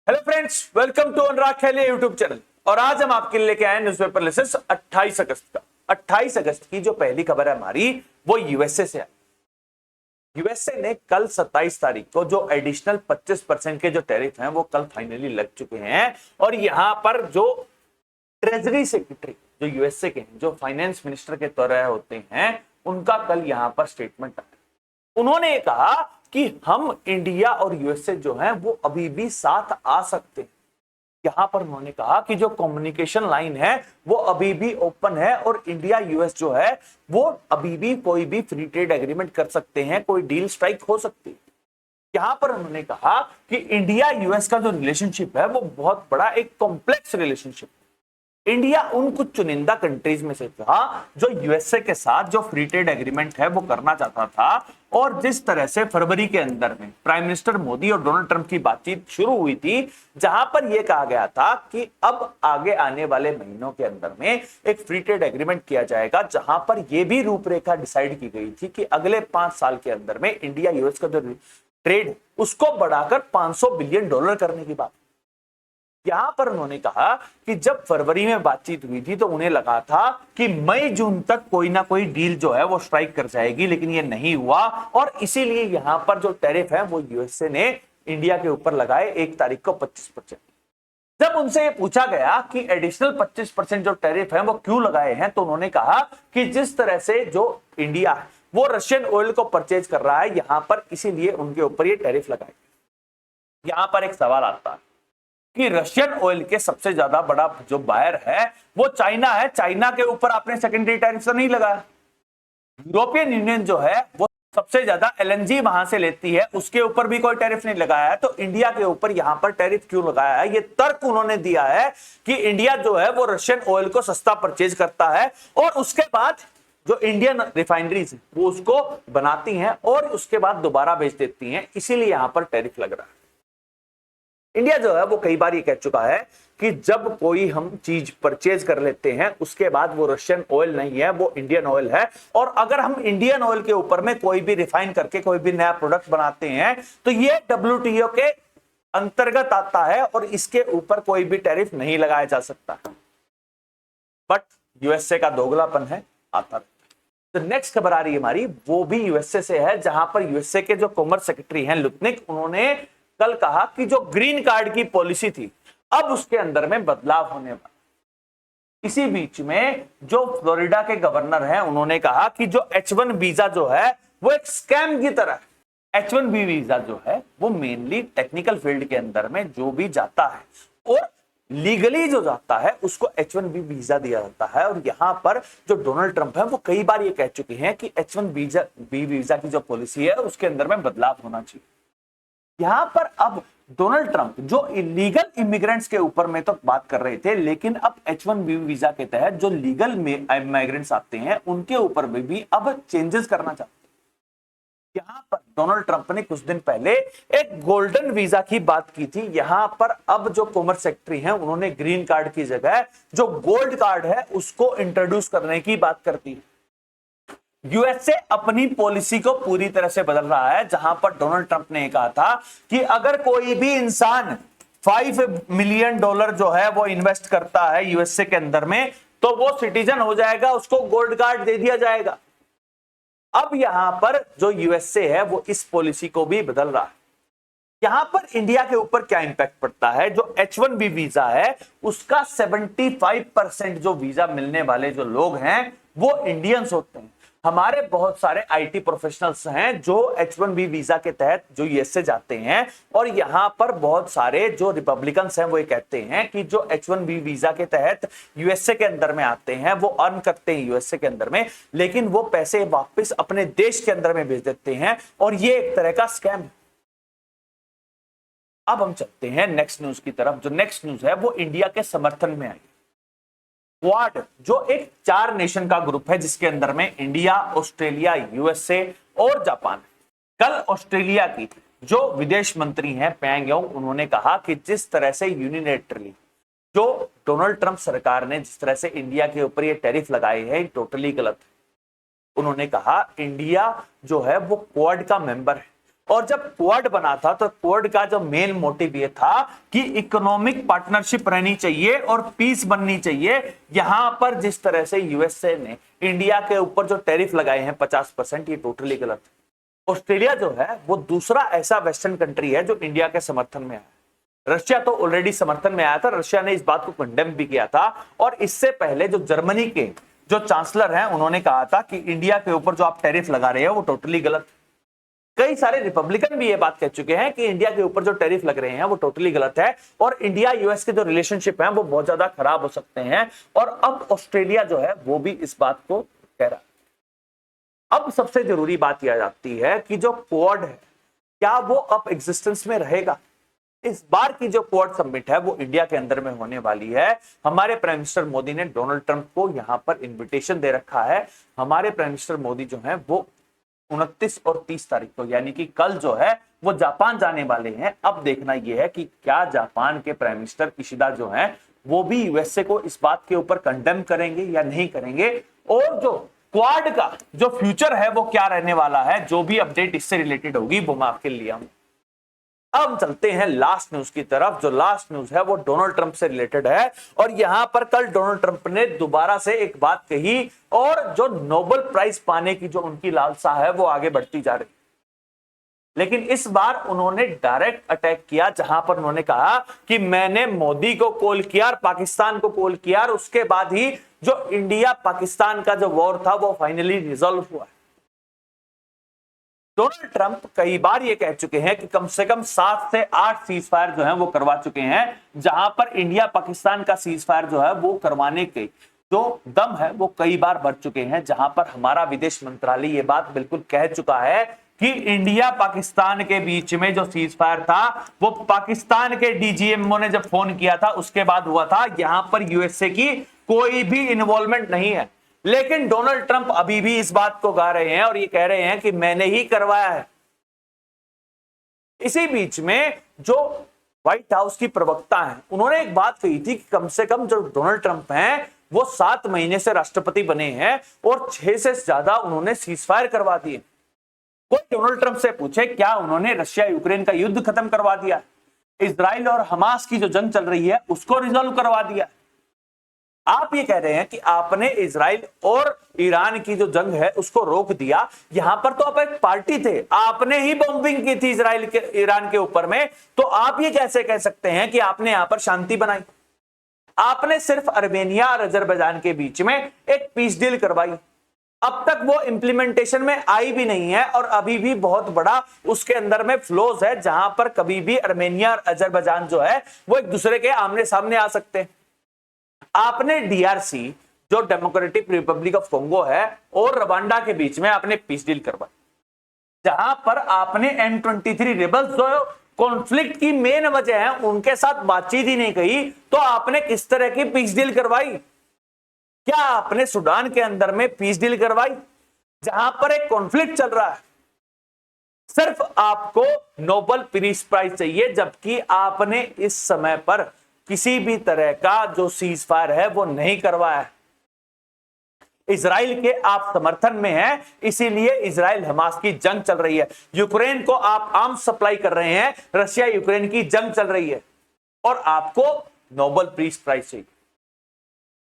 Hello friends, welcome to अनुराग खेले YouTube channel. और आज हम आपके लिए लेके आए न्यूज़पेपर लिस्ट 28 अगस्त का। 28 अगस्त की जो पहली खबर है हमारी, वो यूएसए से है। यूएसए ने कल 27 तारीख को जो एडिशनल 25% के जो टैरिफ हैं वो कल फाइनली लग चुके हैं। और यहां पर जो ट्रेजरी सेक्रेटरी जो यूएसए के हैं, जो फाइनेंस मिनिस्टर के तरह होते हैं, उनका कल यहां पर स्टेटमेंट आया। उन्होंने ये कहा कि हम इंडिया और यूएसए जो है वो अभी भी साथ आ सकते हैं। यहां पर उन्होंने कहा कि जो कम्युनिकेशन लाइन है वो अभी भी ओपन है और इंडिया यूएस जो है वो अभी भी कोई भी फ्री ट्रेड एग्रीमेंट कर सकते हैं, कोई डील स्ट्राइक हो सकती है। यहां पर उन्होंने कहा कि इंडिया यूएस का जो रिलेशनशिप है वो बहुत बड़ा एक कॉम्प्लेक्स रिलेशनशिप। इंडिया उन कुछ चुनिंदा कंट्रीज में से था जो यूएसए के साथ जो फ्री ट्रेड एग्रीमेंट है वो करना चाहता था। और जिस तरह से फरवरी के अंदर में प्राइम मिनिस्टर मोदी और डोनाल्ड ट्रंप की बातचीत शुरू हुई थी, जहां पर यह कहा गया था कि अब आगे आने वाले महीनों के अंदर में एक फ्री ट्रेड एग्रीमेंट किया जाएगा, जहां पर यह भी रूपरेखा डिसाइड की गई थी कि अगले 5 साल के अंदर में इंडिया यूएस का जो ट्रेड उसको बढ़ाकर $500 बिलियन करने की बात। यहां पर उन्होंने कहा कि जब फरवरी में बातचीत हुई थी तो उन्हें लगा था कि मई जून तक कोई ना कोई डील जो है वो स्ट्राइक कर जाएगी, लेकिन ये नहीं हुआ। और इसीलिए यहां पर जो टैरिफ है वो यूएसए ने इंडिया के ऊपर लगाए 1 तारीख को 25%। जब उनसे ये पूछा गया कि एडिशनल 25% जो टैरिफ है वो क्यों लगाए हैं, तो उन्होंने कहा कि जिस तरह से जो इंडिया है वो रशियन ऑयल को परचेज कर रहा है यहां पर, इसीलिए उनके ऊपर ये टैरिफ लगाए। यहां पर एक सवाल आता है कि रशियन ऑयल के सबसे ज्यादा बड़ा जो बायर है वो चाइना है। चाइना के ऊपर आपने सेकेंडरी टैरिफ तो नहीं लगाया। यूरोपियन यूनियन जो है वो सबसे ज्यादा एलएनजी वहां से लेती है, उसके ऊपर भी कोई टैरिफ नहीं लगाया है। तो इंडिया के ऊपर यहां पर टैरिफ क्यों लगाया है? ये तर्क उन्होंने दिया है कि इंडिया जो है वो रशियन ऑयल को सस्ता परचेज करता है और उसके बाद जो इंडियन रिफाइनरीज वो उसको बनाती हैं और उसके बाद दोबारा बेच देती हैं, इसीलिए यहां पर टैरिफ लग रहा है। इंडिया जो है वो कई बार ये कह चुका है कि जब कोई हम चीज परचेज कर लेते हैं उसके बाद वो रशियन ऑयल नहीं है, वो इंडियन ऑयल है। और अगर हम इंडियन ऑयल के ऊपर में कोई भी रिफाइन करके कोई भी नया प्रोडक्ट बनाते हैं तो ये डब्ल्यूटीओ के अंतर्गत आता है और इसके ऊपर कोई भी टैरिफ नहीं लगाया जा सकता। बट यूएसए का दोगलापन है, आता है। तो नेक्स्ट खबर आ रही है हमारी, वो भी यूएसए से है, जहां पर यूएसए के जो कॉमर्स सेक्रेटरी हैं लुत्निक, उन्होंने कल कहा कि जो ग्रीन कार्ड की पॉलिसी थी अब उसके अंदर में बदलाव होने वाला। इसी बीच में जो फ्लोरिडा के गवर्नर हैं उन्होंने कहा कि जो H1 वीजा जो है वो एक स्कैम की तरह है। H1B वीजा जो है वो मेनली टेक्निकल फील्ड के अंदर में जो भी जाता है और लीगली जो जाता है उसको H1B वीजा दिया जाता है। और यहां पर जो डोनाल्ड ट्रंप है वो कई बार ये कह चुके हैं कि H1B वीजा की जो पॉलिसी है उसके अंदर में बदलाव होना चाहिए। यहां पर अब डोनाल्ड ट्रंप जो इलीगल इमिग्रेंट्स के ऊपर में तो बात कर रहे थे, लेकिन अब H1B वीजा के तहत जो लीगल इमिग्रेंट्स आते हैं उनके ऊपर भी अब चेंजेस करना चाहते हैं। यहां पर डोनाल्ड ट्रंप ने कुछ दिन पहले एक गोल्डन वीजा की बात की थी। यहां पर अब जो कॉमर्स सेक्रेटरी हैं उन्होंने ग्रीन कार्ड की जगह जो गोल्ड कार्ड है उसको इंट्रोड्यूस करने की बात करती है। यूएसए अपनी पॉलिसी को पूरी तरह से बदल रहा है, जहां पर डोनाल्ड ट्रंप ने कहा था कि अगर कोई भी इंसान $5 मिलियन जो है वो इन्वेस्ट करता है यूएसए के अंदर में तो वो सिटीजन हो जाएगा, उसको गोल्ड कार्ड दे दिया जाएगा। अब यहां पर जो यूएसए है वो इस पॉलिसी को भी बदल रहा है। यहां पर इंडिया के ऊपर क्या इंपैक्ट पड़ता है? जो H1B वीजा है उसका 75% जो वीजा मिलने वाले जो लोग हैं वो इंडियंस होते हैं। हमारे बहुत सारे आईटी प्रोफेशनल्स हैं जो H1B वीजा के तहत जो यूएसए जाते हैं और यहां पर बहुत सारे जो रिपब्लिकन्स हैं वो ये कहते हैं कि जो H1B वीजा के तहत यूएसए के अंदर में आते हैं वो अर्न करते हैं यूएसए के अंदर में, लेकिन वो पैसे वापस अपने देश के अंदर में भेज देते हैं और ये एक तरह का स्कैम है। अब हम चलते हैं नेक्स्ट न्यूज की तरफ। जो नेक्स्ट न्यूज है वो इंडिया के समर्थन में आई। क्वाड जो एक 4 नेशन का ग्रुप है जिसके अंदर में इंडिया, ऑस्ट्रेलिया, यूएसए और जापान। कल ऑस्ट्रेलिया की जो विदेश मंत्री हैं पैंग-योंग, उन्होंने कहा कि जिस तरह से यूनिलैटरली जो डोनाल्ड ट्रंप सरकार ने जिस तरह से इंडिया के ऊपर ये टैरिफ लगाए हैं टोटली गलत है। उन्होंने कहा इंडिया जो है वो क्वाड का मेंबर है और जब क्वाड बना था तो क्वाड का जो मेन मोटिव ये था कि इकोनॉमिक पार्टनरशिप रहनी चाहिए और पीस बननी चाहिए। यहां पर जिस तरह से यूएसए ने इंडिया के ऊपर जो टैरिफ लगाए हैं 50%, ये टोटली गलत है। ऑस्ट्रेलिया जो है वो दूसरा ऐसा वेस्टर्न कंट्री है जो इंडिया के समर्थन में आया। रशिया तो ऑलरेडी समर्थन में आया था, रशिया ने इस बात को कंडेम भी किया था। और इससे पहले जो जर्मनी के जो चांसलर हैं उन्होंने कहा था कि इंडिया के ऊपर जो आप टैरिफ लगा रहे हैं वो टोटली गलत। कई सारे रिपब्लिकन भी ये बात कह चुके हैं कि इंडिया के ऊपर जो टैरिफ लग रहे हैं वो टोटली गलत है और इंडिया यूएस के जो रिलेशनशिप है वो बहुत ज्यादा खराब हो सकते हैं। और अब ऑस्ट्रेलिया जो है वो भी इस बात को कह रहा है। अब सबसे जरूरी बात यह आती है कि जो क्वाड है क्या वो अब एग्जिस्टेंस में रहेगा। इस बार की जो क्वाड समिट है वो इंडिया के अंदर में होने वाली है। हमारे प्राइम मिनिस्टर मोदी ने डोनाल्ड ट्रंप को यहां पर इन्विटेशन दे रखा है। हमारे प्राइम मिनिस्टर मोदी जो है वो 29 और 30 तारीख को यानी कि कल जो है वो जापान जाने वाले हैं। अब देखना यह है कि क्या जापान के प्राइम मिनिस्टर किशिदा जो हैं वो भी यूएसए को इस बात के ऊपर कंडेम करेंगे या नहीं करेंगे, और जो क्वाड का जो फ्यूचर है वो क्या रहने वाला है। जो भी अपडेट इससे रिलेटेड होगी वो मैं आपके लिए आऊंगा। अब चलते हैं लास्ट न्यूज की तरफ। जो लास्ट न्यूज है वो डोनाल्ड ट्रंप से रिलेटेड है और यहां पर कल डोनाल्ड ट्रंप ने दोबारा से एक बात कही और जो नोबेल प्राइज पाने की जो उनकी लालसा है वो आगे बढ़ती जा रही। लेकिन इस बार उन्होंने डायरेक्ट अटैक किया, जहां पर उन्होंने कहा कि मैंने मोदी को कॉल किया और पाकिस्तान को कॉल किया और उसके बाद ही जो इंडिया पाकिस्तान का जो वॉर था वो फाइनली रिजॉल्व हुआ। डोनाल्ड ट्रंप कई बार ये कह चुके हैं कि कम से कम 7 से 8 सीज फायर जो है वो करवा चुके हैं, जहां पर इंडिया पाकिस्तान का सीज फायर जो है वो करवाने के जो दम है वो कई बार बढ़ चुके हैं। जहां पर हमारा विदेश मंत्रालय ये बात बिल्कुल कह चुका है कि इंडिया पाकिस्तान के बीच में जो सीज फायर था वो पाकिस्तान के डीजीएमओ ने जब फोन किया था उसके बाद हुआ था। यहां पर यूएसए की कोई भी इन्वॉल्वमेंट नहीं है। लेकिन डोनाल्ड ट्रंप अभी भी इस बात को गा रहे हैं और ये कह रहे हैं कि मैंने ही करवाया है। इसी बीच में जो व्हाइट हाउस की प्रवक्ता हैं उन्होंने एक बात कही थी कि कम से कम जो डोनाल्ड ट्रंप हैं वो 7 महीने से राष्ट्रपति बने हैं और 6 से ज्यादा उन्होंने सीजफायर करवा दिए। कोई डोनाल्ड ट्रंप से पूछे क्या उन्होंने रशिया यूक्रेन का युद्ध खत्म करवा दिया, इजराइल और हमास की जो जंग चल रही है उसको रिजॉल्व करवा दिया। आप ये कह रहे हैं कि आपने इजराइल और ईरान की जो जंग है उसको रोक दिया। यहां पर तो आप एक पार्टी थे, आपने ही बॉम्बिंग की थी इजराइल के ईरान के ऊपर में, तो आप ये कैसे कह सकते हैं कि आपने यहां पर शांति बनाई। आपने सिर्फ अर्मेनिया और अजरबैजान के बीच में एक पीस डील करवाई, अब तक वो इंप्लीमेंटेशन में आई भी नहीं है और अभी भी बहुत बड़ा उसके अंदर में फ्लोज है, जहां पर कभी भी अर्मेनिया और अजरबैजान जो है वो एक दूसरे के आमने सामने आ सकते हैं। आपने डीआरसी जो डेमोक्रेटिक रिपब्लिक ऑफ कोंगो है और रवांडा के बीच में आपने पीस डील करवाई, जहां पर आपने M23 रेबल्स जो कॉन्फ्लिक्ट की मेन वजह है उनके साथ बातचीत ही नहीं कही, तो आपने किस तरह की पीस डील करवाई। क्या आपने सूडान के अंदर में पीस डील करवाई जहां पर एक कॉन्फ्लिक्ट चल रहा है। सिर्फ आपको नोबेल पीस प्राइज चाहिए, जबकि आपने इस समय पर किसी भी तरह का जो सीज फायर है वो नहीं करवाया है। इजराइल के आप समर्थन में हैं, इसीलिए इजराइल हमास की जंग चल रही है। यूक्रेन को आप आर्म्स सप्लाई कर रहे हैं, रशिया यूक्रेन की जंग चल रही है और आपको नोबेल पीस प्राइज चाहिए।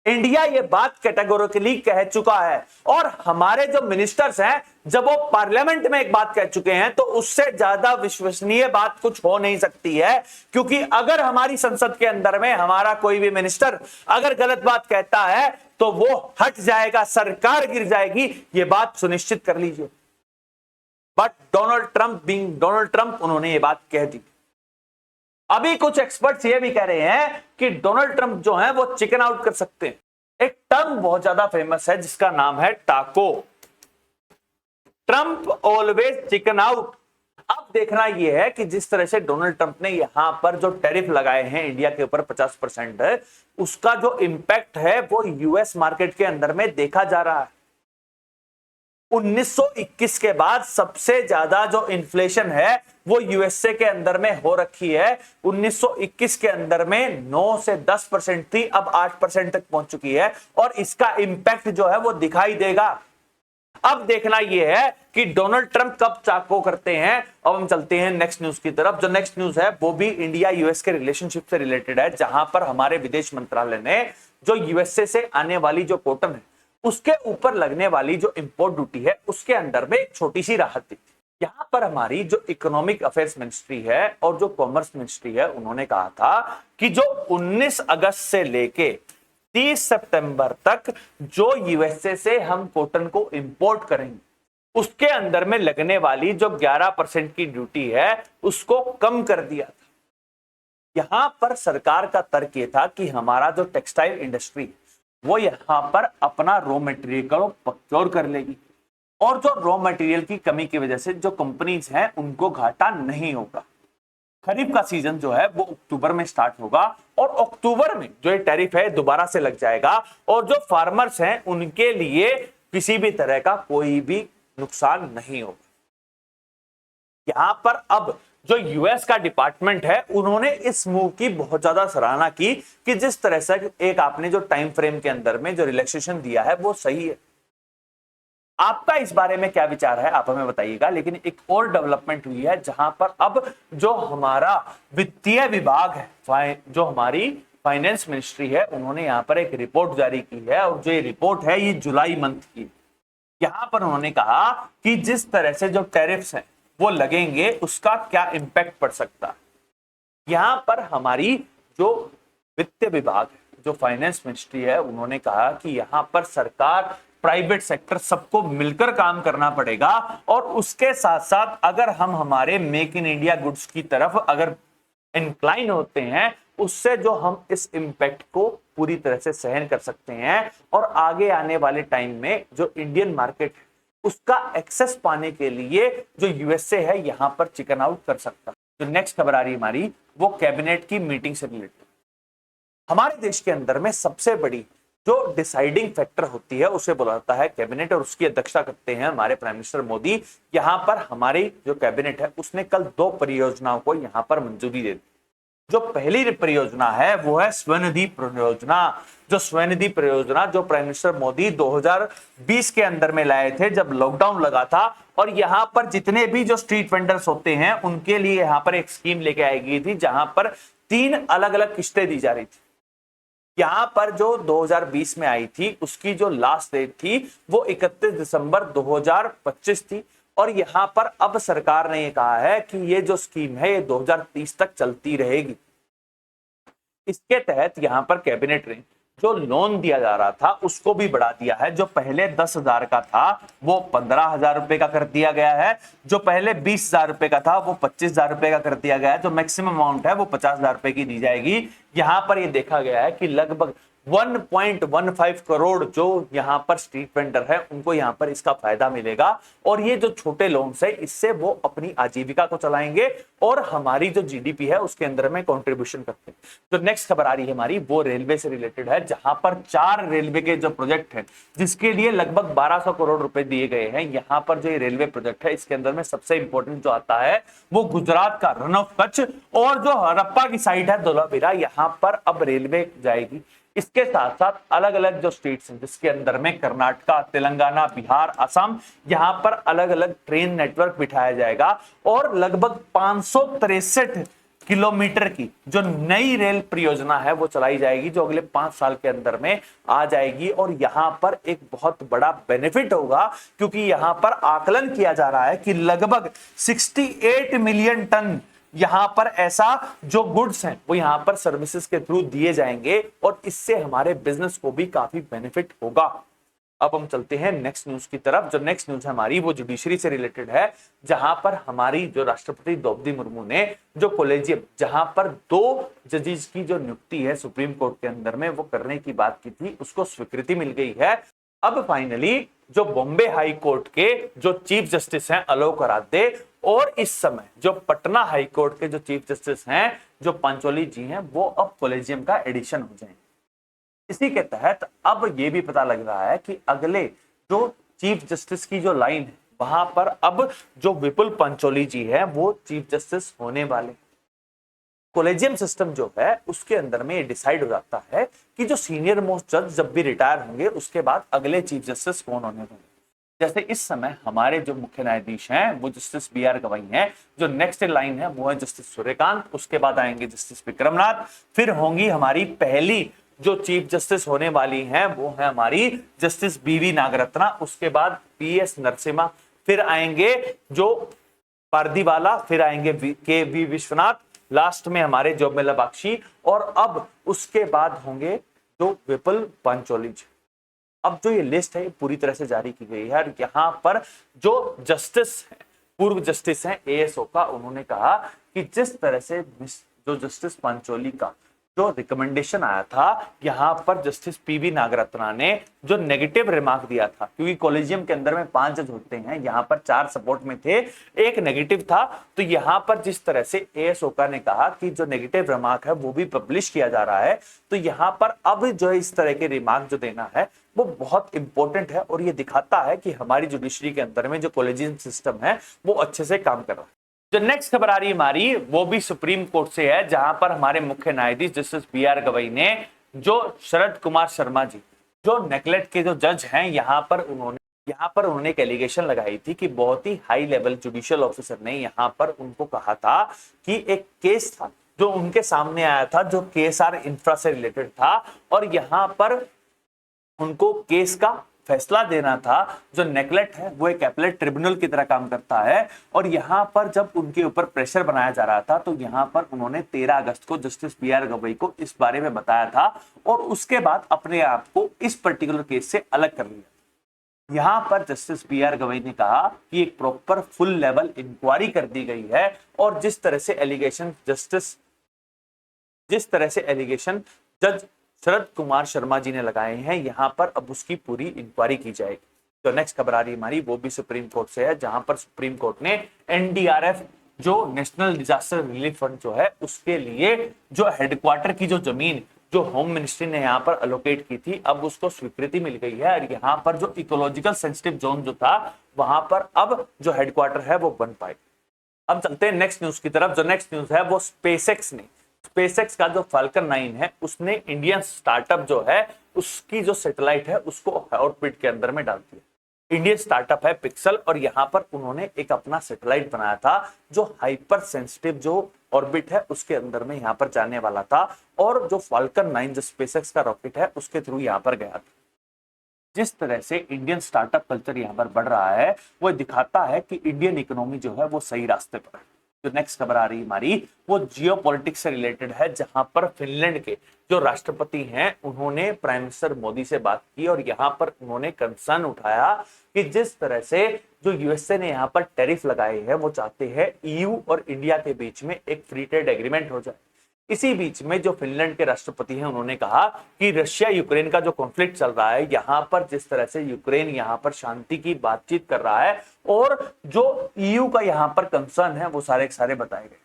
इंडिया ये बात कैटेगोरिकली कह चुका है और हमारे जो मिनिस्टर्स हैं जब वो पार्लियामेंट में एक बात कह चुके हैं तो उससे ज्यादा विश्वसनीय बात कुछ हो नहीं सकती है। क्योंकि अगर हमारी संसद के अंदर में हमारा कोई भी मिनिस्टर अगर गलत बात कहता है तो वो हट जाएगा, सरकार गिर जाएगी, ये बात सुनिश्चित कर लीजिए। But Donald Trump being Donald Trump उन्होंने ये बात कह दी। अभी कुछ एक्सपर्ट्स ये भी कह रहे हैं कि डोनाल्ड ट्रंप जो है वो चिकन आउट कर सकते हैं। एक टर्म बहुत ज्यादा फेमस है जिसका नाम है टाको, ट्रंप ऑलवेज चिकन आउट। अब देखना यह है कि जिस तरह से डोनाल्ड ट्रंप ने यहां पर जो टैरिफ लगाए हैं इंडिया के ऊपर 50% है, उसका जो इंपैक्ट है वो यूएस मार्केट के अंदर में देखा जा रहा है। 1921 के बाद सबसे ज्यादा जो इन्फ्लेशन है वो यूएसए के अंदर में हो रखी है। 1921 के अंदर में 9 से 10% थी, अब 8% तक पहुंच चुकी है और इसका इंपैक्ट जो है वो दिखाई देगा। अब देखना यह है कि डोनाल्ड ट्रंप कब चाको करते हैं। अब हम चलते हैं नेक्स्ट न्यूज की तरफ। जो नेक्स्ट न्यूज है वो भी इंडिया यूएस के रिलेशनशिप से रिलेटेड है, जहां पर हमारे विदेश मंत्रालय ने जो यूएसए से आने वाली जो कॉटन है उसके ऊपर लगने वाली जो इंपोर्ट ड्यूटी है उसके अंदर में एक छोटी सी राहत दी। यहां पर हमारी जो इकोनॉमिक अफेयर्स मिनिस्ट्री है और जो कॉमर्स मिनिस्ट्री है उन्होंने कहा था कि जो 19 अगस्त से लेके 30 सितंबर तक जो यूएसए से हम कॉटन को इंपोर्ट करेंगे उसके अंदर में लगने वाली जो 11% की ड्यूटी है उसको कम कर दिया था। यहां पर सरकार का तर्क ये था कि हमारा जो टेक्सटाइल इंडस्ट्री वो यहां पर अपना रॉ मटेरियल को प्रोक्योर कर लेगी और जो रॉ मटेरियल की कमी की वजह से जो कंपनीज हैं उनको घाटा नहीं होगा। खरीफ का सीजन जो है वो अक्टूबर में स्टार्ट होगा और अक्टूबर में जो ये टैरिफ है दोबारा से लग जाएगा और जो फार्मर्स हैं उनके लिए किसी भी तरह का कोई भी नुकसान नहीं होगा। यहां पर अब जो यूएस का डिपार्टमेंट है उन्होंने इस मूव की बहुत ज्यादा सराहना की कि जिस तरह से एक आपने जो टाइम फ्रेम के अंदर में जो रिलैक्सेशन दिया है वो सही है। आपका इस बारे में क्या विचार है आप हमें बताइएगा। लेकिन एक और डेवलपमेंट हुई है जहां पर अब जो हमारा वित्तीय विभाग है, जो हमारी फाइनेंस मिनिस्ट्री है, उन्होंने यहां पर एक रिपोर्ट जारी की है और जो ये रिपोर्ट है ये जुलाई मंथ की। यहां पर उन्होंने कहा कि जिस तरह से जो टैरिफ्स हैं वो लगेंगे उसका क्या इंपैक्ट पड़ सकता है। यहां पर हमारी जो वित्त विभाग है, जो फाइनेंस मिनिस्ट्री है, उन्होंने कहा कि यहां पर सरकार प्राइवेट सेक्टर सबको मिलकर काम करना पड़ेगा और उसके साथ साथ अगर हम हमारे मेक इन इंडिया गुड्स की तरफ अगर इंक्लाइन होते हैं उससे जो हम इस इंपैक्ट को पूरी तरह से सहन कर सकते हैं और आगे आने वाले टाइम में जो इंडियन मार्केट है उसका एक्सेस पाने के लिए जो यूएसए है यहां पर चिकन आउट कर सकता है। जो नेक्स्ट खबर आ रही है हमारी वो कैबिनेट की मीटिंग से रिलेटेड। हमारे देश के अंदर में सबसे बड़ी जो डिसाइडिंग फैक्टर होती है उसे बोला जाता है कैबिनेट और उसकी अध्यक्षता करते हैं हमारे प्राइम मिनिस्टर मोदी। यहां पर हमारी जो कैबिनेट है उसने कल 2 परियोजनाओं को यहां पर मंजूरी दे दी। जो पहली परियोजना है वो है स्वनिधि परियोजना। जो स्वनिधि परियोजना जो प्राइम मिनिस्टर मोदी 2020 के अंदर में लाए थे जब लॉकडाउन लगा था और यहां पर जितने भी जो स्ट्रीट वेंडर्स होते हैं उनके लिए यहां पर एक स्कीम लेके आई गई थी जहां पर 3 अलग अलग किस्तें दी जा रही थी। यहां पर जो 2020 में आई थी उसकी जो लास्ट डेट थी वो 31 दिसंबर 2025 थी और यहां पर अब सरकार ने ये कहा है कि ये जो स्कीम है ये 2030 तक चलती रहेगी। इसके तहत यहां पर कैबिनेट ने जो लोन दिया जा रहा था उसको भी बढ़ा दिया है। जो पहले 10,000 का था वो 15,000 रुपए का कर दिया गया है। जो पहले 20,000 रुपए का था वो 25,000 रुपए का कर दिया गया है। जो मैक्सिमम अमाउंट है वो 50,000 रुपए की दी जाएगी। यहां पर ये देखा गया है कि लगभग 1.15 करोड़ जो यहां पर स्ट्रीट वेंडर है उनको यहां पर इसका फायदा मिलेगा और ये जो छोटे लोन्स है इससे वो अपनी आजीविका को चलाएंगे और हमारी जो जीडीपी है उसके अंदर में कंट्रीब्यूशन करते हैं। तो नेक्स्ट खबर आ रही है हमारी वो रेलवे से रिलेटेड है जहां पर 4 रेलवे के जो प्रोजेक्ट है जिसके लिए लगभग 1200 करोड़ रुपए दिए गए हैं। यहां पर जो ये रेलवे प्रोजेक्ट है इसके अंदर में सबसे इंपॉर्टेंट जो आता है वो गुजरात का रन ऑफ कच्छ और जो हड़प्पा की साइड है धोलावीरा, यहां पर अब रेलवे जाएगी। इसके साथ साथ अलग अलग जो स्टेट्स हैं जिसके अंदर में कर्नाटका, तेलंगाना, बिहार, असम, यहां पर अलग अलग ट्रेन नेटवर्क बिठाया जाएगा और लगभग 563 किलोमीटर की जो नई रेल परियोजना है वो चलाई जाएगी जो अगले 5 साल के अंदर में आ जाएगी। और यहां पर एक बहुत बड़ा बेनिफिट होगा क्योंकि यहां पर आकलन किया जा रहा है कि लगभग 68 मिलियन टन यहां पर ऐसा जो गुड्स हैं वो यहां पर सर्विसेज के थ्रू दिए जाएंगे और इससे हमारे बिजनेस को भी काफी बेनिफिट होगा। अब हम चलते हैं नेक्स्ट न्यूज की तरफ। जो नेक्स्ट न्यूज है हमारी वो जुडिशरी से रिलेटेड है जहां पर हमारी जो राष्ट्रपति द्रौपदी मुर्मू ने जो कॉलेजियम जहां पर 2 जजेस की जो नियुक्ति है सुप्रीम कोर्ट के अंदर में वो करने की बात की थी उसको स्वीकृति मिल गई है। अब फाइनली जो बॉम्बे हाई कोर्ट के जो चीफ जस्टिस हैं आलोक आराध्य और इस समय जो पटना हाई कोर्ट के जो चीफ जस्टिस हैं जो पंचोली जी हैं वो अब कॉलेजियम का एडिशन हो जाएंगे। इसी के तहत अब ये भी पता लग रहा है कि अगले जो चीफ जस्टिस की जो लाइन है वहां पर अब जो विपुल पंचोली जी है वो चीफ जस्टिस होने वाले। कॉलेजियम सिस्टम जो है उसके अंदर में ये डिसाइड हो जाता है कि जो सीनियर मोस्ट जज जब भी रिटायर होंगे उसके बाद अगले चीफ जस्टिस कौन होने वाले। जैसे इस समय हमारे जो मुख्य न्यायाधीश हैं वो जस्टिस बी.आर. गवई हैं, जो नेक्स्ट इन लाइन है वो है जस्टिस सूर्यकांत, उसके बाद आएंगे जस्टिस विक्रमनाथ, फिर होंगी हमारी पहली जो चीफ जस्टिस होने वाली हैं वो है हमारी जस्टिस बी.वी. नागरत्ना, उसके बाद पी.एस. नरसिम्हा, फिर आएंगे जो पारदीवाला, फिर आएंगे के.वी. विश्वनाथ, लास्ट में हमारे जोगमेला बख्शी, और अब उसके बाद होंगे जो विपुल पंचोली जी। अब जो ये लिस्ट है ये पूरी तरह से जारी की गई है और यहाँ पर जो जस्टिस है, पूर्व जस्टिस हैं ए.एस. ओका, उन्होंने कहा कि जिस तरह से जो जस्टिस पंचोली का जो रिकमेंडेशन आया था, यहाँ पर जस्टिस पी.वी. नागरत्ना ने जो नेगेटिव रिमार्क दिया था, क्योंकि कॉलेजियम के अंदर में 5 जज होते हैं, यहाँ पर 4 सपोर्ट में थे, 1 नेगेटिव था, तो यहाँ पर जिस तरह से ए.एस. ओका ने कहा कि जो नेगेटिव रिमार्क है वो भी पब्लिश किया जा रहा है, तो यहाँ पर अब जो इस तरह के रिमार्क जो देना है वो बहुत इंपॉर्टेंट है और ये दिखाता है कि हमारी जुडिशरी के अंदर में जो कॉलेजियम सिस्टम है वो अच्छे से काम कर रहा है। जो नेक्स्ट खबर आ रही है हमारी वो भी सुप्रीम कोर्ट से है, जहां पर हमारे मुख्य न्यायाधीश जस्टिस बी.आर. गवई ने जो शरद कुमार शर्मा जी जो नेकलेट के जो जज हैं, यहाँ पर उन्होंने एक एलिगेशन लगाई थी कि बहुत ही हाई लेवल जुडिशियल ऑफिसर ने यहाँ पर उनको कहा था कि एक केस था जो उनके सामने आया था जो केएसआर इंफ्रा से रिलेटेड था, और यहाँ पर उनको केस का फैसला देना था। जो नेकलेट है वो एक एपेलेट ट्रिब्यूनल की तरह काम करता है, और यहाँ पर जब उनके ऊपर प्रेशर बनाया जा रहा था तो यहाँ पर उन्होंने 13 अगस्त को जस्टिस बी.आर. गवई को इस बारे में बताया था, और उसके बाद अपने आप को इस पर्टिकुलर केस से अलग कर लिया। यहाँ पर जस्टिस बी.आर. गवई ने कहा कि एक प्रॉपर फुल लेवल इंक्वायरी कर दी गई है, और जिस तरह से एलिगेशन जज शरद कुमार शर्मा जी ने लगाए हैं, यहाँ पर अब उसकी पूरी इंक्वायरी की जाएगी। तो नेक्स्ट खबर आ रही है हमारी वो भी सुप्रीम कोर्ट से है, जहां पर सुप्रीम कोर्ट ने एनडीआरएफ जो नेशनल डिजास्टर रिलीफ फंड जो है उसके लिए जो हेडक्वार्टर की जो जमीन जो होम मिनिस्ट्री ने यहाँ पर अलोकेट की थी, अब उसको स्वीकृति मिल गई है, और यहाँ पर जो इकोलॉजिकल सेंसिटिव जोन जो था वहां पर अब जो हेडक्वार्टर है वो बन पाए। अब चलते हैं नेक्स्ट न्यूज की तरफ। जो नेक्स्ट न्यूज है वो स्पेसएक्स का जो फाल्कन 9 है उसने इंडियन स्टार्टअप जो है उसकी जो सैटेलाइट है उसको ऑर्बिट के अंदर में डाल दिया। इंडियन स्टार्टअप है पिक्सल, और यहाँ पर उन्होंने एक अपना सैटेलाइट बनाया था जो हाइपर सेंसिटिव जो ऑर्बिट है उसके अंदर में यहाँ पर जाने वाला था, और जो फाल्कन 9 जो स्पेसएक्स का रॉकेट है उसके थ्रू यहाँ पर गया था। जिस तरह से इंडियन स्टार्टअप कल्चर यहाँ पर बढ़ रहा है वो दिखाता है कि इंडियन इकोनॉमी जो है वो सही रास्ते पर है। जो नेक्स्ट खबर आ रही है हमारी वो जियोपॉलिटिक्स से रिलेटेड है, जहां पर फिनलैंड के जो राष्ट्रपति हैं उन्होंने प्राइम मिनिस्टर मोदी से बात की, और यहां पर उन्होंने कंसर्न उठाया कि जिस तरह से जो यूएसए ने यहां पर टैरिफ लगाए हैं वो चाहते हैं ईयू और इंडिया के बीच में एक फ्री ट्रेड एग्रीमेंट हो जाए। इसी बीच में जो फिनलैंड के राष्ट्रपति हैं उन्होंने कहा कि रशिया यूक्रेन का जो कॉन्फ्लिक्ट चल रहा है, यहाँ पर जिस तरह से यूक्रेन यहाँ पर शांति की बातचीत कर रहा है, और जो ईयू का यहाँ पर कंसर्न है वो सारे के सारे बताए गए।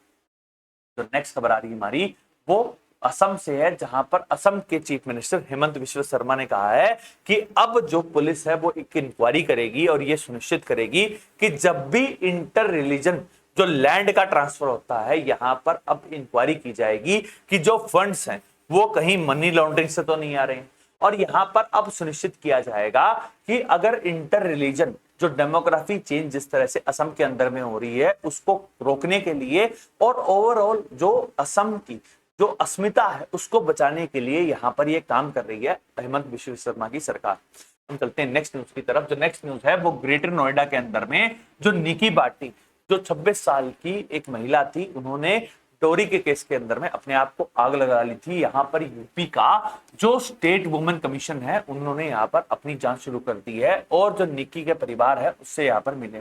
तो नेक्स्ट खबर आ रही है हमारी वो असम से है, जहां पर असम के चीफ मिनिस्टर हेमंत बिश्व शर्मा ने कहा है कि अब जो पुलिस है वो एक इंक्वायरी करेगी और ये सुनिश्चित करेगी कि जब भी इंटर रिलीजन जो लैंड का ट्रांसफर होता है यहाँ पर अब इंक्वायरी की जाएगी कि जो फंड्स हैं वो कहीं मनी लॉन्ड्रिंग से तो नहीं आ रहे हैं, और यहाँ पर अब सुनिश्चित किया जाएगा कि अगर इंटर रिलीजन जो डेमोग्राफी चेंज जिस तरह से असम के अंदर में हो रही है उसको रोकने के लिए और ओवरऑल जो असम की जो अस्मिता है उसको बचाने के लिए यहाँ पर ये काम कर रही है हेमंत बिश्व शर्मा की सरकार। हम चलते हैं नेक्स्ट न्यूज की तरफ। जो नेक्स्ट न्यूज है वो ग्रेटर नोएडा के अंदर में जो निकी बाटी जो 26 साल की एक महिला थी, उन्होंने चोरी के केस के अंदर में अपने आप को आग लगा ली थी। यहाँ पर यूपी का जो स्टेट वुमेन कमीशन है उन्होंने यहाँ पर अपनी जांच शुरू कर दी है, और जो निकी के परिवार है उससे यहाँ पर मिले।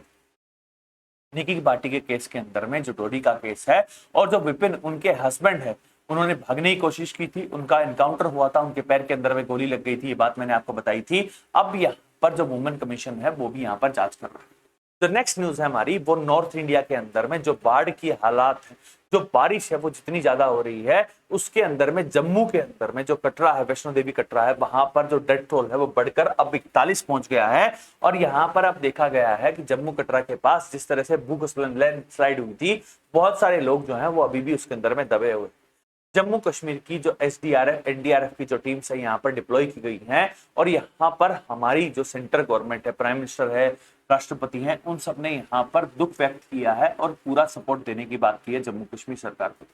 निकी की बाटी के केस के अंदर में जो चोरी का केस है, और जो विपिन उनके हस्बैंड है उन्होंने भागने की कोशिश की थी, उनका एनकाउंटर हुआ था, उनके पैर के अंदर में गोली लग गई थी, ये बात मैंने आपको बताई थी। अब यहाँ पर जो वुमेन कमीशन है वो भी यहाँ पर जांच कर रहा है। तो नेक्स्ट न्यूज है हमारी वो नॉर्थ इंडिया के अंदर में जो बाढ़ की हालात है, जो बारिश है वो जितनी ज्यादा हो रही है उसके अंदर में जम्मू के अंदर में जो कटरा है, वैष्णो देवी कटरा है, वहां पर जो डेथ टोल है वो बढ़कर अब 41 पहुंच गया है। और यहाँ पर अब देखा गया है कि जम्मू कटरा के पास जिस तरह से भूस्खलन लैंडस्लाइड हुई थी, बहुत सारे लोग जो है वो अभी भी उसके अंदर में दबे हुए। जम्मू कश्मीर की जो एसडीआरएफ एनडीआरएफ की जो टीम्स है यहाँ पर डिप्लॉय की गई हैं और यहाँ पर हमारी जो सेंट्रल गवर्नमेंट है, प्राइम मिनिस्टर है, राष्ट्रपति हैं, उन सब ने यहाँ पर दुख व्यक्त किया है और पूरा सपोर्ट देने की बात की है जम्मू कश्मीर सरकार को।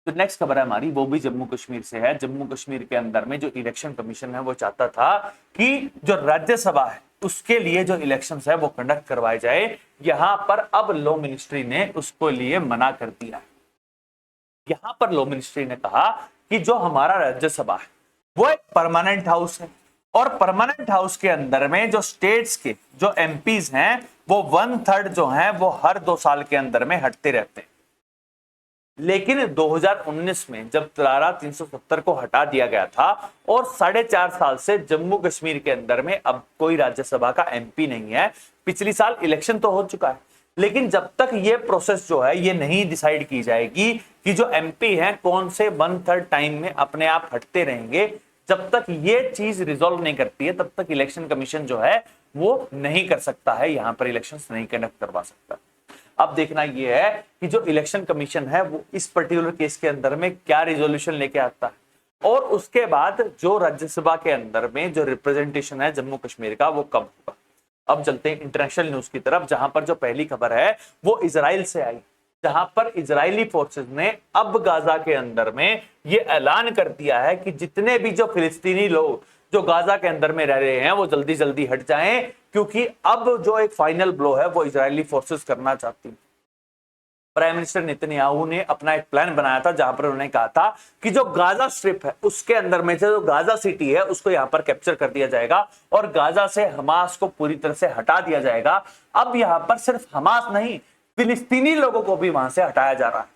तो नेक्स्ट खबर है हमारी, वो भी जम्मू कश्मीर से है। जम्मू कश्मीर के अंदर में जो इलेक्शन कमीशन है वो चाहता था कि जो राज्यसभा है उसके लिए जो इलेक्शन है वो कंडक्ट करवाए जाए। यहां पर अब लॉ मिनिस्ट्री ने उसको लिए मना कर दिया है। यहां पर लॉ मिनिस्ट्री ने कहा कि जो हमारा राज्यसभा है वो एक परमानेंट हाउस है और परमानेंट हाउस के अंदर में जो स्टेट्स के जो एमपीज हैं वो 1/3 जो हैं वो हर 2 साल के अंदर में हटते रहते हैं। लेकिन 2019 में जब धारा 370 को हटा दिया गया था और 4.5 साल से जम्मू कश्मीर के अंदर में अब कोई राज्यसभा का एमपी नहीं है। पिछली साल इलेक्शन तो हो चुका है, लेकिन जब तक ये प्रोसेस जो है ये नहीं डिसाइड की जाएगी कि जो एमपी हैं कौन से 1/3 टाइम में अपने आप हटते रहेंगे, जब तक ये चीज रिजॉल्व नहीं करती है तब तक इलेक्शन कमीशन जो है वो नहीं कर सकता है, यहां पर इलेक्शंस नहीं कंडक्ट करवा सकता। अब देखना यह है कि जो इलेक्शन कमीशन है वो इस पर्टिकुलर केस के अंदर में क्या रिजोल्यूशन लेके आता है और उसके बाद जो राज्यसभा के अंदर में जो रिप्रेजेंटेशन है जम्मू कश्मीर का वो कब होगा। अब चलते हैं इंटरनेशनल न्यूज की तरफ, जहां पर जो पहली खबर है वो इजराइल से आई, जहां पर इजरायली फोर्सेस ने अब गाजा के अंदर में ये ऐलान कर दिया है कि जितने भी जो फिलिस्तीनी लोग जो गाजा के अंदर में रह रहे हैं वो जल्दी जल्दी हट जाएं, क्योंकि अब जो एक फाइनल ब्लो है वो इजरायली फोर्सेस करना चाहती है। प्राइम मिनिस्टर नेतन्याहू ने अपना एक प्लान बनाया था जहां पर उन्होंने कहा था कि जो गाजा स्ट्रिप है उसके अंदर में से जो गाजा सिटी है उसको यहां पर कैप्चर कर दिया जाएगा और गाजा से हमास को पूरी तरह से हटा दिया जाएगा। अब यहां पर सिर्फ हमास नहीं, फिलिस्तीनी लोगों को भी वहां से हटाया जा रहा है।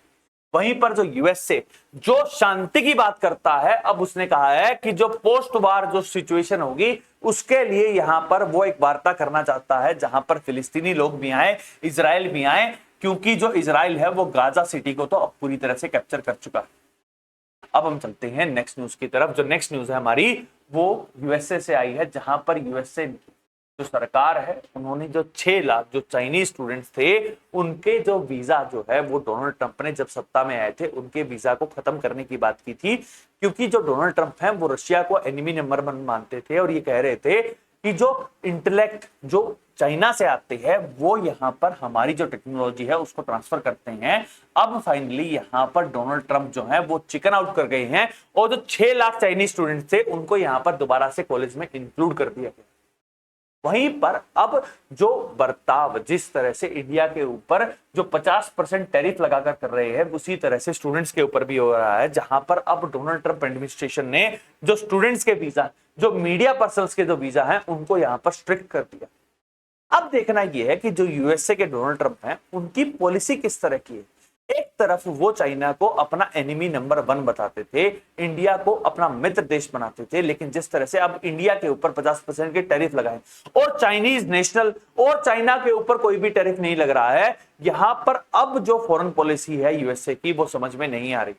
वहीं पर जो यूएसए जो शांति की बात करता है, अब उसने कहा है कि जो पोस्ट वार जो सिचुएशन होगी उसके लिए यहां पर वो एक वार्ता करना चाहता है जहां पर फिलिस्तीनी लोग भी आए, इजराइल भी आए, क्योंकि जो इजराइल है वो गाजा सिटी को तो अब पूरी तरह से कैप्चर कर चुका है। अब हम चलते हैं नेक्स्ट न्यूज की तरफ। जो नेक्स्ट न्यूज है हमारी वो यूएसए से आई है, जहां पर यूएसए जो सरकार है उन्होंने जो 6 लाख जो चाइनीज स्टूडेंट्स थे उनके जो वीजा जो है वो डोनाल्ड ट्रंप ने जब सत्ता में आए थे उनके वीजा को खत्म करने की बात की थी, क्योंकि जो डोनाल्ड ट्रंप हैं वो रशिया को एनिमी नंबर 1 मानते थे और ये कह रहे थे कि जो इंटेलेक्ट जो चाइना से आते हैं वो यहाँ पर हमारी जो टेक्नोलॉजी है उसको ट्रांसफर करते हैं। अब फाइनली यहाँ पर डोनाल्ड ट्रंप जो है वो चिकन आउट कर गए हैं और जो 6 लाख चाइनीज स्टूडेंट्स थे उनको यहाँ पर दोबारा से कॉलेज में इंक्लूड कर दिया गया। वहीं पर अब जो बर्ताव जिस तरह से इंडिया के ऊपर जो 50% टैरिफ लगाकर कर रहे हैं उसी तरह से स्टूडेंट्स के ऊपर भी हो रहा है, जहां पर अब डोनाल्ड ट्रंप एडमिनिस्ट्रेशन ने जो स्टूडेंट्स के वीजा जो मीडिया पर्सनल्स के जो वीजा हैं उनको यहां पर स्ट्रिक्ट कर दिया। अब देखना यह है कि जो यूएसए के डोनाल्ड ट्रंप हैं उनकी पॉलिसी किस तरह की है। एक तरफ वो चाइना को अपना एनिमी नंबर 1 बताते थे, इंडिया को अपना मित्र देश बनाते थे, लेकिन जिस तरह से अब इंडिया के ऊपर 50% के टैरिफ लगाए और चाइनीज नेशनल और चाइना के ऊपर कोई भी टैरिफ नहीं लग रहा है, यहां पर अब जो फॉरेन पॉलिसी है यूएसए की वो समझ में नहीं आ रही।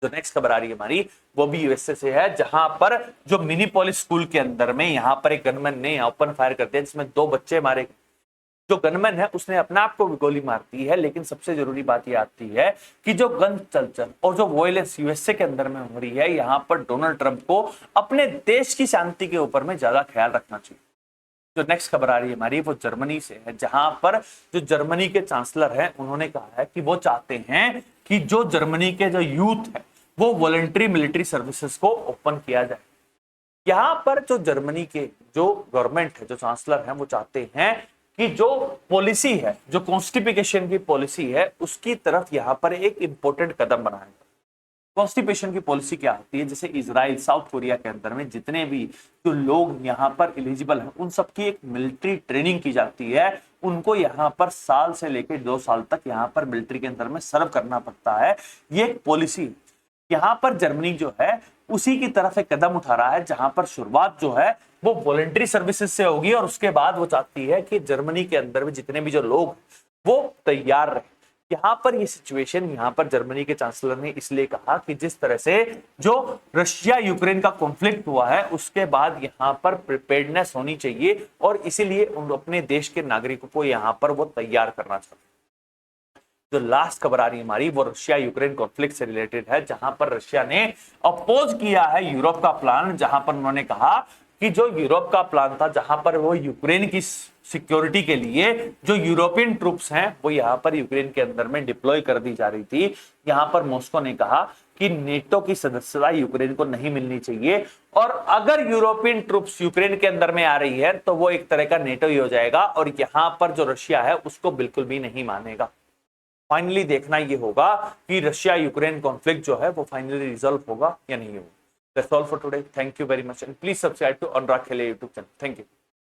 जो नेक्स्ट खबर आ रही है हमारी वो भी यूएसए से है, जहां पर जो मिनीपोलिस स्कूल के अंदर में यहां पर एक गनमैन ने ओपन फायर कर दिया जिसमें 2 बच्चे मारे। जो गनमैन है उसने अपने आप को भी गोली मार दी है, लेकिन सबसे जरूरी बात यह आती है कि जो गन कल्चर और जो वायलेंस यूएसए के अंदर में हो रही है, यहां पर डोनाल्ड ट्रंप को अपने देश की शांति के ऊपर में ज्यादा ख्याल रखना चाहिए। जो नेक्स्ट खबर आ रही है हमारी वो जर्मनी से है, जहां पर जो जर्मनी के चांसलर हैं उन्होंने कहा है कि वो चाहते हैं कि जो जर्मनी के जो यूथ है वो वॉलंटरी मिलिट्री सर्विसेज को ओपन किया जाए। यहां पर जो जर्मनी के जो गवर्नमेंट है जो चांसलर हैं वो चाहते हैं कि जो पॉलिसी है जो कॉन्स्टिट्यूशन की पॉलिसी है उसकी तरफ यहां पर एक इंपॉर्टेंट कदम बनाएगा। कॉन्स्टिट्यूशन की पॉलिसी क्या होती है, जैसे इजराइल साउथ कोरिया के अंदर में जितने भी जो लोग यहाँ पर एलिजिबल हैं उन सबकी एक मिलिट्री ट्रेनिंग की जाती है, उनको यहाँ पर साल से लेकर 2 साल तक यहाँ पर मिलिट्री के अंदर में सर्व करना पड़ता है। ये एक पॉलिसी यहाँ पर जर्मनी जो है उसी की तरफ एक कदम उठा रहा है, जहां पर शुरुआत जो है वो वॉलंटरी सर्विसेज से होगी और उसके बाद वो चाहती है कि जर्मनी के अंदर में जितने भी जो लोग वो तैयार रहे। यहाँ पर ये सिचुएशन यहाँ पर जर्मनी के चांसलर ने इसलिए कहा कि जिस तरह से जो रशिया यूक्रेन का कॉन्फ्लिक्ट हुआ है उसके बाद यहाँ पर प्रिपेयर्डनेस होनी चाहिए और इसीलिए उन अपने देश के नागरिकों को यहाँ पर वो तैयार करना चाहते हैं। जो लास्ट खबर आ रही है हमारी वो रशिया यूक्रेन कॉन्फ्लिक्ट से रिलेटेड है, जहां पर रशिया ने अपोज किया है यूरोप का प्लान, जहां पर उन्होंने कहा कि जो यूरोप का प्लान था, जहां पर वो यूक्रेन की सिक्योरिटी के लिए जो यूरोपियन ट्रूप्स हैं वो यहां पर यूक्रेन के अंदर में डिप्लॉय कर दी जा रही थी। यहां पर मॉस्को ने कहा कि नेटो की सदस्यता यूक्रेन को नहीं मिलनी चाहिए, और अगर यूरोपियन ट्रूप्स यूक्रेन के अंदर में आ रही है तो वो एक तरह का नेटो ही हो जाएगा, और यहां पर जो रशिया है उसको बिल्कुल भी नहीं मानेगा। फाइनली देखना ये होगा कि रशिया यूक्रेन कॉन्फ्लिक्ट जो है वो फाइनली रिजॉल्व होगा या नहीं होगा। That's all for today. Thank you very much, and please subscribe to Anurag Khele YouTube channel. Thank you.